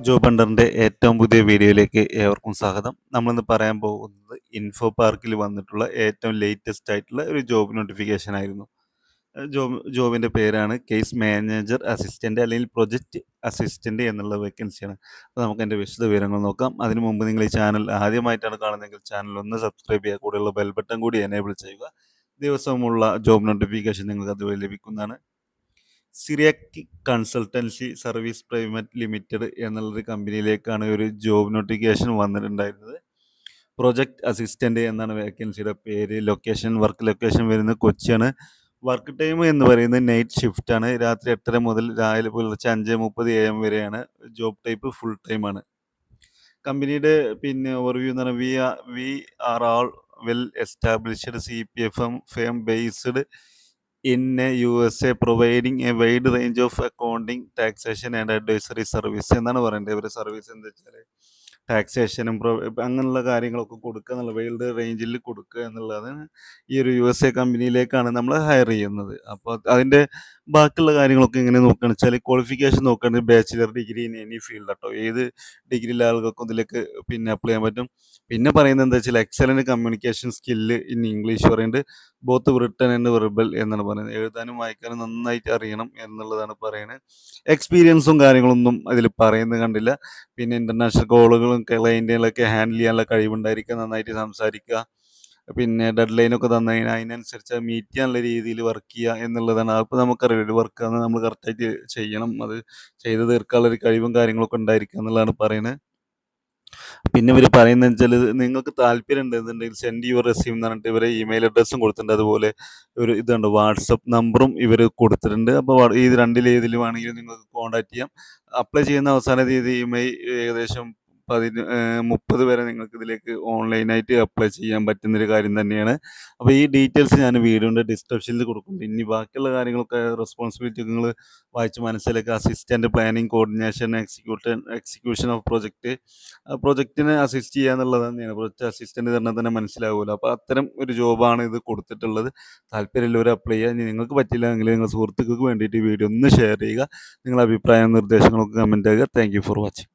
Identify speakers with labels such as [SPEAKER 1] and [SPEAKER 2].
[SPEAKER 1] Job ഹണ്ടറിൻ്റെ ഏറ്റവും പുതിയ വീഡിയോയിലേക്ക് ഏവർക്കും സ്വാഗതം. നമ്മളിന്ന് പറയാൻ പോകുന്നത് ഇൻഫോ പാർക്കിൽ വന്നിട്ടുള്ള ഏറ്റവും ലേറ്റസ്റ്റ് ആയിട്ടുള്ള ഒരു ജോബ് നോട്ടിഫിക്കേഷൻ ആയിരുന്നു. ജോബിൻ്റെ പേരാണ് കേസ് മാനേജർ അസിസ്റ്റൻ്റ് അല്ലെങ്കിൽ പ്രൊജക്റ്റ് അസിസ്റ്റൻ്റ് എന്നുള്ള വേക്കൻസിയാണ്. അപ്പോൾ നമുക്ക് എൻ്റെ വിശദ വിവരങ്ങൾ നോക്കാം. അതിനു മുമ്പ് നിങ്ങൾ ഈ ചാനൽ ആദ്യമായിട്ടാണ് കാണുന്നതെങ്കിൽ ചാനൽ ഒന്ന് സബ്സ്ക്രൈബ് ചെയ്യുക, കൂടെയുള്ള ബെൽ ബട്ടൺ കൂടി എനേബിൾ ചെയ്യുക. ദിവസവുമുള്ള ജോബ് നോട്ടിഫിക്കേഷൻ നിങ്ങൾക്ക് അതുവഴി ലഭിക്കുന്നതാണ്. Cyriac consultancy service private limited എന്നുള്ളൊരു കമ്പനിയിലേക്കാണ് ഒരു ജോബ് നോട്ടിഫിക്കേഷൻ വന്നിട്ടുണ്ടായിരുന്നത്. പ്രൊജക്റ്റ് അസിസ്റ്റൻ്റ് എന്നാണ് വേക്കൻസിയുടെ പേര്. വർക്ക് ലൊക്കേഷൻ വരുന്നത് കൊച്ചിയാണ്. വർക്ക് ടൈം എന്ന് പറയുന്നത് നൈറ്റ് ഷിഫ്റ്റാണ്. രാത്രി 8:30 മുതൽ രാവിലെ പുലർച്ചെ 5:30 AM വരെയാണ്. ജോബ് ടൈപ്പ് ഫുൾ ടൈമാണ്. കമ്പനിയുടെ ഓവർവ്യൂ എന്ന് പറഞ്ഞാൽ we are all well established CPFM firm based in USA providing a wide range of accounting taxation and advisory service എന്നാണ് പറയേണ്ടത്. ഇവരുടെ സർവീസ് എന്താ വെച്ചാൽ ടാക്സേഷനും അങ്ങനെയുള്ള കാര്യങ്ങളൊക്കെ കൊടുക്കുക എന്നുള്ള വൈഡ് റേഞ്ചിൽ കൊടുക്കുക എന്നുള്ളതാണ്. ഈ ഒരു USA കമ്പനിയിലേക്കാണ് നമ്മൾ ഹയർ ചെയ്യുന്നത്. അപ്പോൾ അതിൻ്റെ ബാക്കിയുള്ള കാര്യങ്ങളൊക്കെ എങ്ങനെ നോക്കുകയാണെന്ന് വെച്ചാൽ ക്വാളിഫിക്കേഷൻ നോക്കുകയാണെങ്കിൽ bachelor degree in any field കേട്ടോ. ഏത് ഡിഗ്രിയിലെ ആളുകൾക്കും ഇതിലേക്ക് അപ്ലൈ ചെയ്യാൻ പറ്റും. പിന്നെ പറയുന്നത് എന്താ വെച്ചാൽ excellent communication skill in English പറയുന്നുണ്ട്. ബോത്ത് റിട്ടൺ ആൻഡ് വെർബൽ എന്നാണ് പറയുന്നത്. എഴുതാനും വായിക്കാനും നന്നായിട്ട് അറിയണം എന്നുള്ളതാണ് പറയുന്നത്. എക്സ്പീരിയൻസും കാര്യങ്ങളൊന്നും അതിൽ പറയുന്നത് കണ്ടില്ല. പിന്നെ ഇൻ്റർനാഷണൽ കോളുകളും ക്ലയൻറ്റുകളൊക്കെ ഹാൻഡിൽ ചെയ്യാനുള്ള കഴിവുണ്ടായിരിക്കുക, നന്നായിട്ട് സംസാരിക്കുക, പിന്നെ ഡെഡ് ലൈനൊക്കെ തന്നു കഴിഞ്ഞാൽ അതിനനുസരിച്ച് മീറ്റ് ചെയ്യാനുള്ള രീതിയിൽ വർക്ക് ചെയ്യുക എന്നുള്ളതാണ്. അപ്പോൾ നമുക്കറിയാം ഒരു വർക്ക് നമ്മൾ കറക്റ്റായിട്ട് ചെയ്യണം, അത് ചെയ്ത് തീർക്കാനുള്ളൊരു കഴിവും കാര്യങ്ങളൊക്കെ ഉണ്ടായിരിക്കുക എന്നുള്ളതാണ് പറയുന്നത്. പിന്നെ ഇവർ പറയുന്നത് വെച്ചാൽ നിങ്ങൾക്ക് താല്പര്യം ഉണ്ടെന്നുണ്ടെങ്കിൽ സെൻഡ് യുവർ റെസ്യൂം എന്ന് പറഞ്ഞിട്ട് ഇവരെ ഇമെയിൽ അഡ്രസ്സും കൊടുത്തിട്ടുണ്ട്. അതുപോലെ ഒരു ഇതുണ്ട്, വാട്സപ്പ് നമ്പറും ഇവർ കൊടുത്തിട്ടുണ്ട്. അപ്പോൾ ഈ രണ്ടിലേതിലും ആണെങ്കിലും നിങ്ങൾക്ക് കോൺടാക്ട് ചെയ്യാം. അപ്ലൈ ചെയ്യുന്ന അവസാന തീയതി മെയ് ഏകദേശം 30 വരെ നിങ്ങൾക്ക് ഇതിലേക്ക് ഓൺലൈനായിട്ട് അപ്ലൈ ചെയ്യാൻ പറ്റുന്നൊരു കാര്യം തന്നെയാണ്. അപ്പോൾ ഈ ഡീറ്റെയിൽസ് ഞാൻ വീഡിയോൻ്റെ ഡിസ്ക്രിപ്ഷനിൽ കൊടുക്കുന്നുണ്ട്. ഇനി ബാക്കിയുള്ള കാര്യങ്ങളൊക്കെ റെസ്പോൺസിബിലിറ്റി നിങ്ങൾ വായിച്ച് മനസ്സിലാക്കുക. Assistant planning coordination execution of പ്രൊജക്റ്റിനെ അസിസ്റ്റ് ചെയ്യുക എന്നുള്ളത് തന്നെയാണ്. പ്രൊജക്റ്റ് അസിസ്റ്റൻ്റ് പറഞ്ഞാൽ തന്നെ മനസ്സിലാവുമല്ലോ. അപ്പോൾ അത്തരം ഒരു ജോബാണ് ഇത് കൊടുത്തിട്ടുള്ളത്. താല്പര്യമുള്ളവർ അപ്ലൈ ചെയ്യുക. ഇനി നിങ്ങൾക്ക് പറ്റില്ല എങ്കിൽ നിങ്ങൾ സുഹൃത്തുക്കൾക്ക് വേണ്ടിയിട്ട് ഈ വീഡിയോ ഒന്ന് ഷെയർ ചെയ്യുക. നിങ്ങളുടെ അഭിപ്രായവും നിർദ്ദേശങ്ങളൊക്കെ കമൻറ്റ് ചെയ്യുക. Thank you for watching.